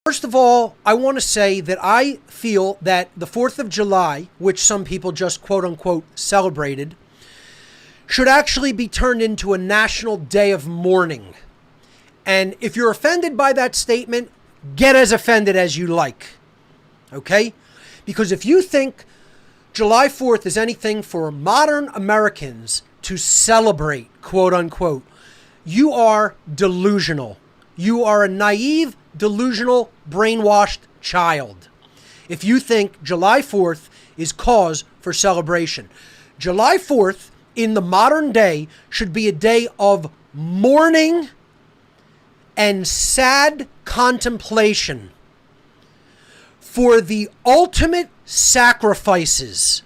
First of all, I want to say that I feel that the 4th of July, which some people just quote unquote celebrated, should actually be turned into a national day of mourning. And if you're offended by that statement, get as offended as you like. Okay? Because if you think July 4th is anything for modern Americans to celebrate, quote unquote, you are delusional. You are a naive, delusional, brainwashed child if you think July 4th is cause for celebration. July 4th in the modern day should be a day of mourning and sad contemplation for the ultimate sacrifices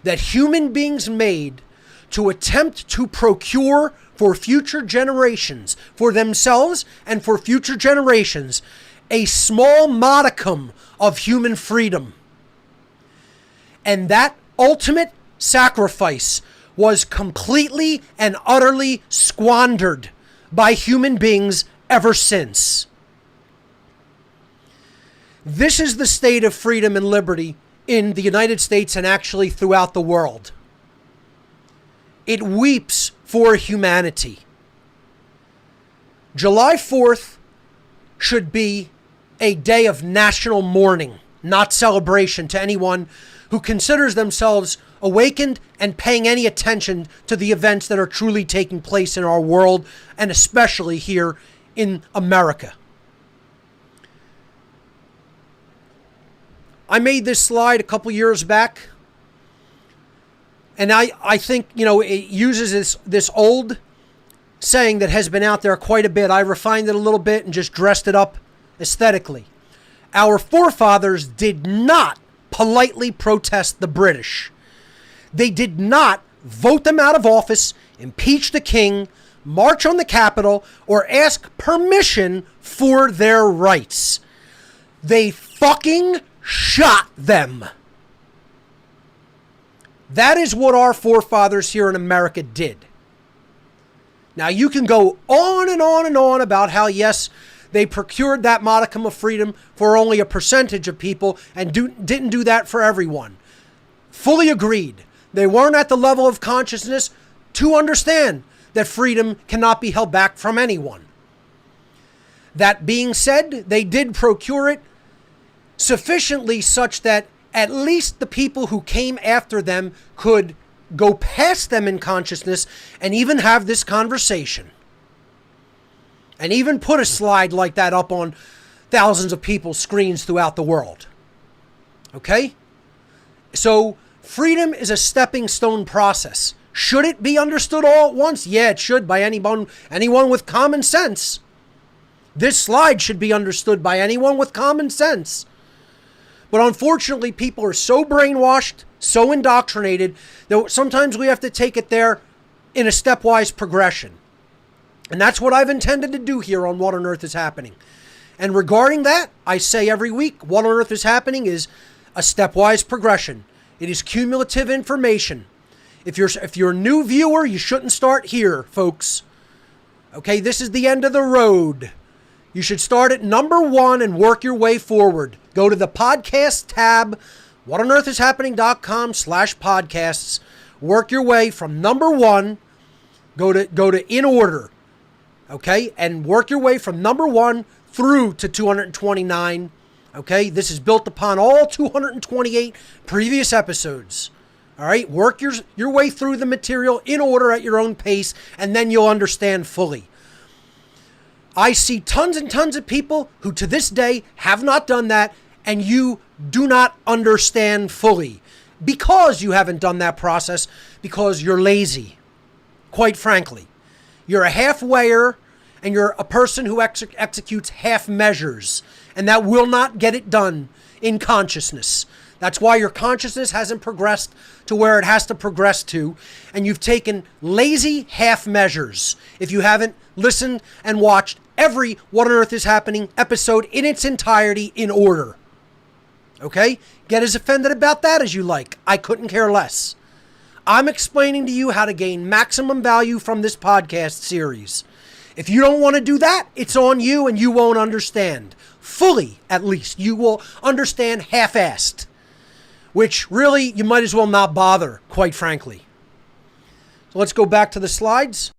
that human beings made to attempt to procure for future generations, for themselves and for future generations, a small modicum of human freedom. And that ultimate sacrifice was completely and utterly squandered by human beings ever since. This is the state of freedom and liberty in the United States and actually throughout the world. It weeps for humanity. July 4th should be a day of national mourning, not celebration, to anyone who considers themselves awakened and paying any attention to the events that are truly taking place in our world, and especially here in America. I made this slide a couple years back, and I think, it uses this old saying that has been out there quite a bit. I refined it a little bit and just dressed it up aesthetically. Our forefathers did not politely protest the British. They did not vote them out of office, impeach the king, march on the Capitol, or ask permission for their rights. They fucking shot them. That is what our forefathers here in America did. Now, you can go on and on and on about how, yes, they procured that modicum of freedom for only a percentage of people and didn't do that for everyone. Fully agreed. They weren't at the level of consciousness to understand that freedom cannot be held back from anyone. That being said, they did procure it sufficiently such that at least the people who came after them could go past them in consciousness and even have this conversation. And even put a slide like that up on thousands of people's screens throughout the world. Okay? So, freedom is a stepping stone process. Should it be understood all at once? Yeah, it should by anyone with common sense. This slide should be understood by anyone with common sense. But unfortunately, people are so brainwashed, so indoctrinated, that sometimes we have to take it there in a stepwise progression. And that's what I've intended to do here on What on Earth is Happening. And regarding that, I say every week, What on Earth is Happening is a stepwise progression. It is cumulative information. If you're a new viewer, you shouldn't start here, folks. Okay, this is the end of the road. You should start at number 1 and work your way forward. Go to the podcast tab, whatonearthishappening.com/podcasts. Work your way from number 1. Go to in order. Okay? And work your way from number 1 through to 229. Okay? This is built upon all 228 previous episodes. All right? Work your way through the material in order at your own pace, and then you'll understand fully. I see tons and tons of people who to this day have not done that, and you do not understand fully because you haven't done that process, because you're lazy, quite frankly. You're a half-wayer, and you're a person who executes half measures, and that will not get it done in consciousness. That's why your consciousness hasn't progressed to where it has to progress to, and you've taken lazy half measures if you haven't listened and watched every What on Earth is Happening episode in its entirety in order. Okay? Get as offended about that as you like. I couldn't care less. I'm explaining to you how to gain maximum value from this podcast series. If you don't want to do that, it's on you and you won't understand. Fully, at least. You will understand half-assed. Which really, you might as well not bother, quite frankly. So let's go back to the slides.